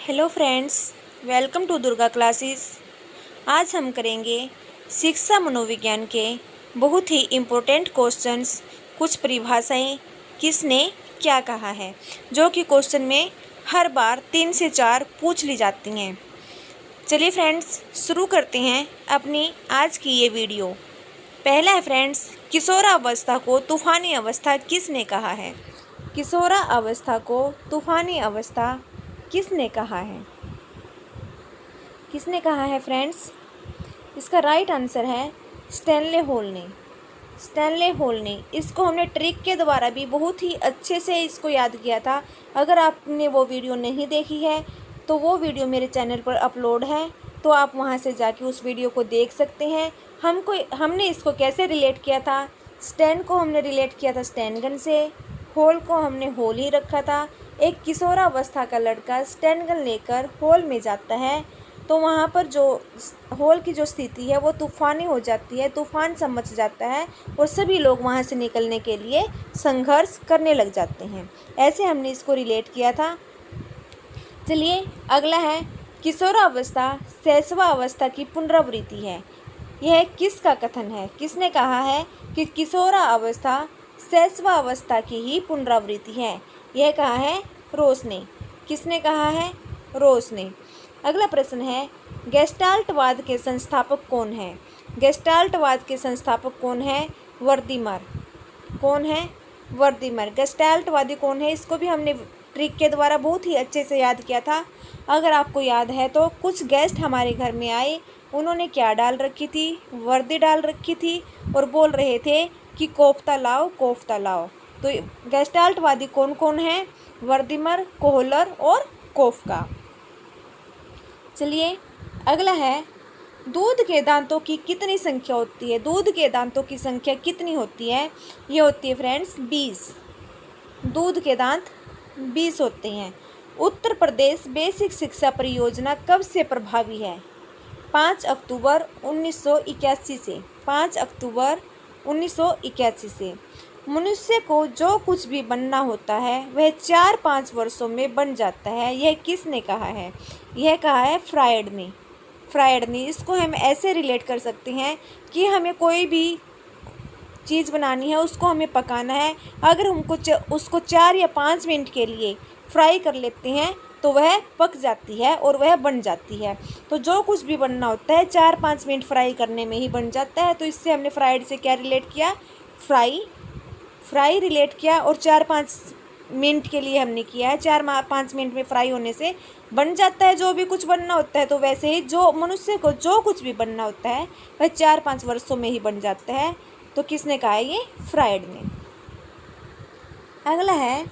Hello friends, welcome to Durga classes. आज हम करेंगे शिक्षा मनोविज्ञान के बहुत ही इम्पोर्टेंट क्वेश्चंस, कुछ परिभाषाएं, किसने क्या कहा है, जो कि क्वेश्चन में हर बार 3 से 4 पूछ ली जाती हैं। चलिए फ्रेंड्स, शुरू करते हैं अपनी आज की ये वीडियो। पहला है फ्रेंड्स, किशोरावस्था को तूफानी अवस्था किसने कहा है? किशोरावस्था को तूफानी अवस्था किसने कहा है? किसने कहा है फ्रेंड्स? इसका राइट आंसर है स्टैनले होल ने। स्टैनले होल ने। इसको हमने ट्रिक के द्वारा भी बहुत ही अच्छे से इसको याद किया था। अगर आपने वो वीडियो नहीं देखी है तो वो वीडियो मेरे चैनल पर अपलोड है, तो आप वहाँ से जाके उस वीडियो को देख सकते हैं। हमने इसको कैसे रिलेट किया था? स्टैंड को हमने रिलेट किया था स्टैंड गन से, होल को हमने होल ही रखा था। एक किशोरावस्था का लड़का स्टैंड गन लेकर होल में जाता है तो वहाँ पर जो होल की जो स्थिति है वो तूफ़ानी हो जाती है, तूफ़ान सा मच जाता है और सभी लोग वहाँ से निकलने के लिए संघर्ष करने लग जाते हैं। ऐसे हमने इसको रिलेट किया था। चलिए अगला है, किशोरावस्था शैशवावस्था की पुनरावृत्ति है। यह किसका कथन है? किसने कहा है कि किशोरावस्था शैशवावस्था की ही पुनरावृत्ति है? यह कहा है रोस ने। किसने कहा है? रोस ने। अगला प्रश्न है, गेस्टाल्टवाद के संस्थापक कौन है? गेस्टाल्टवाद के संस्थापक कौन है? वर्दीमर। कौन है? वर्दीमर। गेस्टाल्टवादी कौन है? इसको भी हमने ट्रिक के द्वारा बहुत ही अच्छे से याद किया था। अगर आपको याद है तो कुछ गेस्ट हमारे घर में आए, उन्होंने क्या डाल रखी थी? वर्दी डाल रखी थी और बोल रहे थे कि कोफ्ता लाओ, कोफ्ता लाओ। तो गेस्टाल्टवादी कौन कौन है? वर्दीमर, कोहलर और कोफका। चलिए अगला है, दूध के दांतों की कितनी संख्या होती है? दूध के दांतों की संख्या कितनी होती है? ये होती है फ्रेंड्स 20। दूध के दांत 20 होते हैं। उत्तर प्रदेश बेसिक शिक्षा परियोजना कब से प्रभावी है? 5 अक्टूबर 1981 से। 5 अक्टूबर 1981 से। मनुष्य को जो कुछ भी बनना होता है वह 4-5 वर्षों में बन जाता है। यह किसने कहा है? यह कहा है फ्रायड ने। फ्रायड ने। इसको हम ऐसे रिलेट कर सकते हैं कि हमें कोई भी चीज़ बनानी है, उसको हमें पकाना है। अगर हमको उसको 4 या 5 मिनट के लिए फ्राई कर लेते हैं तो वह पक जाती है और वह बन जाती है। तो जो कुछ भी बनना होता है 4-5 मिनट फ्राई करने में ही बन जाता है। तो इससे हमने फ्राइड से क्या रिलेट किया? फ्राई रिलेट किया और 4-5 मिनट के लिए हमने किया है। 4-5 मिनट में फ्राई होने से बन जाता है जो भी कुछ बनना होता है। तो वैसे ही जो मनुष्य को जो कुछ भी बनना होता है वह 4-5 वर्षों में ही बन जाता है। तो किसने कहा है? ये फ्रायड ने। अगला है,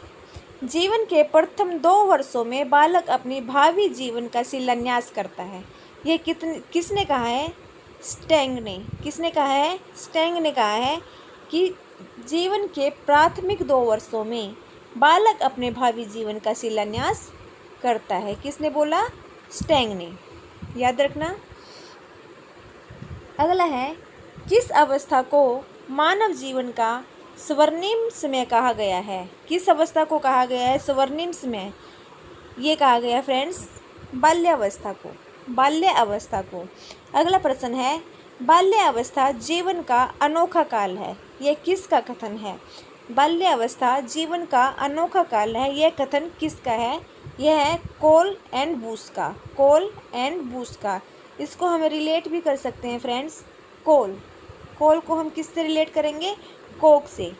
जीवन के प्रथम 2 वर्षों में बालक अपनी भावी जीवन का शिलान्यास करता है। ये किसने कहा है? स्टेंग ने। किसने कहा है? स्टेंग ने कहा है कि जीवन के प्राथमिक 2 वर्षों में बालक अपने भावी जीवन का शिलान्यास करता है। किसने बोला? स्टेंग ने। याद रखना। अगला है, किस अवस्था को मानव जीवन का स्वर्णिम समय कहा गया है? किस अवस्था को कहा गया है स्वर्णिम समय? ये कहा गया फ्रेंड्स बाल्यावस्था को। बाल्यावस्था को। अगला प्रश्न है, बाल्यावस्था जीवन का अनोखा काल है। यह किसका कथन है? बाल्यावस्था जीवन का अनोखा काल है। यह कथन किसका है? यह है कोल एंड बूस का। कोल एंड बूस का। इसको हम रिलेट भी कर सकते हैं फ्रेंड्स। कोल को हम किससे रिलेट करेंगे? कोक से।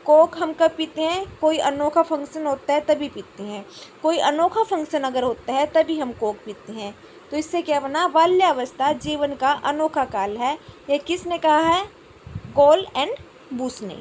कोक हम कब पीते हैं? कोई अनोखा फंक्शन होता है तभी पीते हैं। कोई अनोखा फंक्शन अगर होता है तभी हम कोक पीते हैं। तो इससे क्या बना? बाल्यावस्था जीवन का अनोखा काल है। ये किसने कहा है? कोल एंड बूस ने।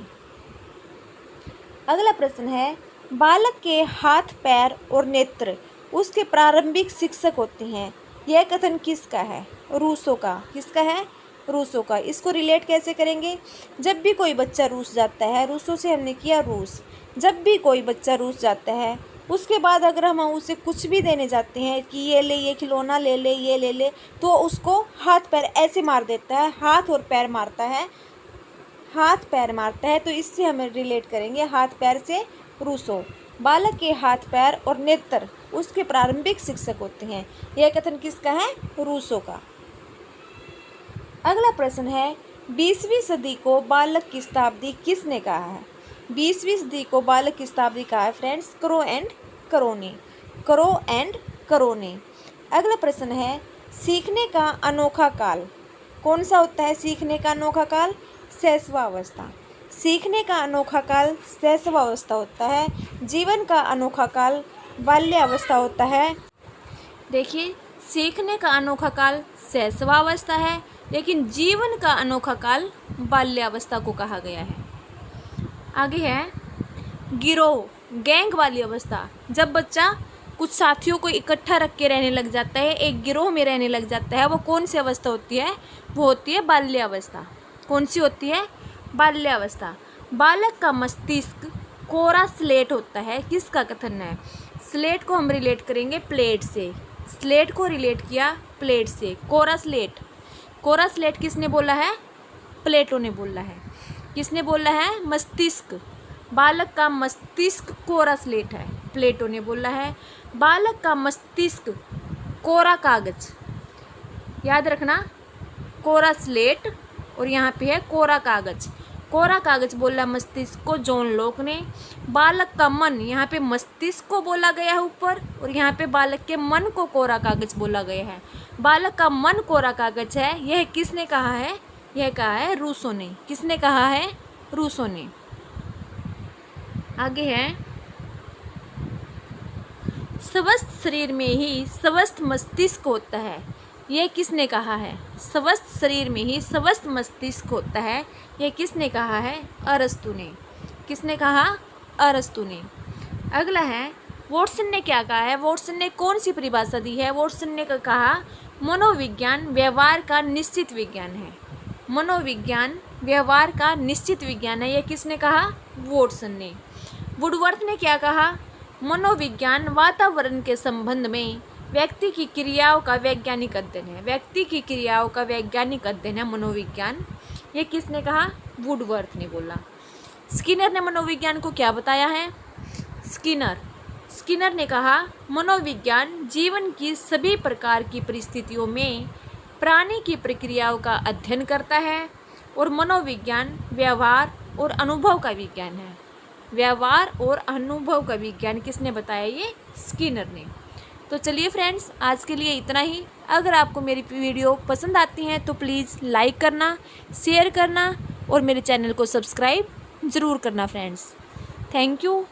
अगला प्रश्न है, बालक के हाथ, पैर और नेत्र उसके प्रारंभिक शिक्षक होते हैं। यह कथन किसका है? रूसो का। किसका है? रूसो का। इसको रिलेट कैसे करेंगे? जब भी कोई बच्चा रूस जाता है, रूसो से हमने किया रूस। जब भी कोई बच्चा रूस जाता है उसके बाद अगर हम उसे कुछ भी देने जाते हैं कि ये ले, ये खिलौना ले ले, ये ले ले, तो उसको हाथ पैर ऐसे मार देता है। हाथ और पैर मारता है। हाथ पैर मारता है। तो इससे हम रिलेट करेंगे हाथ पैर से रूसो। बालक के हाथ पैर और नेत्र उसके प्रारंभिक शिक्षक होते हैं। यह कथन किसका है? रूसो का। अगला प्रश्न है 20वीं सदी को बालक की शताब्दी किसने कहा है? 20वीं सदी को बालक की शताब्दी कहा है फ्रेंड्स क्रो एंड करो ने। अगला प्रश्न है सीखने का अनोखा काल कौन सा होता है? सीखने का अनोखा काल शैशवावस्था। सीखने का अनोखा काल शैशवावस्था होता है। जीवन का अनोखा काल बाल्यावस्था होता है। देखिए, सीखने का अनोखा काल शैशवावस्था है, लेकिन जीवन का अनोखा काल बाल्यावस्था को कहा गया है। आगे है गिरोह, गैंग वाली अवस्था। जब बच्चा कुछ साथियों को इकट्ठा रख के रहने लग जाता है, एक गिरोह में रहने लग जाता है, वो कौन सी अवस्था होती है? वो होती है बाल्यावस्था। कौन सी होती है? बाल्यावस्था। बालक का मस्तिष्क कोरा स्लेट होता है, किसका कथन है? स्लेट को हम रिलेट करेंगे प्लेट से। स्लेट को रिलेट किया प्लेट से। कोरा स्लेट, कोरा स्लेट किसने बोला है? प्लेटो ने बोला है। किसने बोला है? मस्तिष्क। बालक का मस्तिष्क कोरा स्लेट है, प्लेटो ने बोला है। बालक का मस्तिष्क कोरा कागज, याद रखना, कोरा स्लेट और यहाँ पे है कोरा कागज। कोरा कागज बोला मस्तिष्क को जॉन लोक ने। बालक का मन, यहाँ पे मस्तिष्क को बोला गया है ऊपर, और यहाँ पे बालक के मन को कोरा कागज बोला गया है। बालक का मन कोरा कागज है, यह किसने कहा है? यह कहा है रूसो ने। किसने कहा है? रूसो ने। आगे है स्वस्थ शरीर में ही स्वस्थ मस्तिष्क होता है, यह किसने कहा है? स्वस्थ शरीर में ही स्वस्थ मस्तिष्क होता है, यह किसने कहा है? अरस्तु ने। किसने कहा? अरस्तु ने। अगला है वॉटसन ने क्या कहा है? वॉटसन ने कौन सी परिभाषा दी है? वॉटसन ने कहा मनोविज्ञान व्यवहार का निश्चित विज्ञान है। मनोविज्ञान व्यवहार का निश्चित विज्ञान है, यह किसने कहा? वॉटसन ने। वुडवर्थ ने क्या कहा? मनोविज्ञान वातावरण के संबंध में व्यक्ति की क्रियाओं का वैज्ञानिक अध्ययन है। व्यक्ति की क्रियाओं का वैज्ञानिक अध्ययन है मनोविज्ञान, ये किसने कहा? वुडवर्थ ने बोला। स्किनर ने मनोविज्ञान को क्या बताया है? स्किनर ने कहा मनोविज्ञान जीवन की सभी प्रकार की परिस्थितियों में प्राणी की प्रक्रियाओं का अध्ययन करता है, और मनोविज्ञान व्यवहार और अनुभव का विज्ञान है। व्यवहार और अनुभव का विज्ञान किसने बताया? ये स्किनर ने। तो चलिए फ्रेंड्स, आज के लिए इतना ही। अगर आपको मेरी वीडियो पसंद आती है तो प्लीज़ लाइक करना, शेयर करना और मेरे चैनल को सब्सक्राइब ज़रूर करना फ्रेंड्स। Thank you.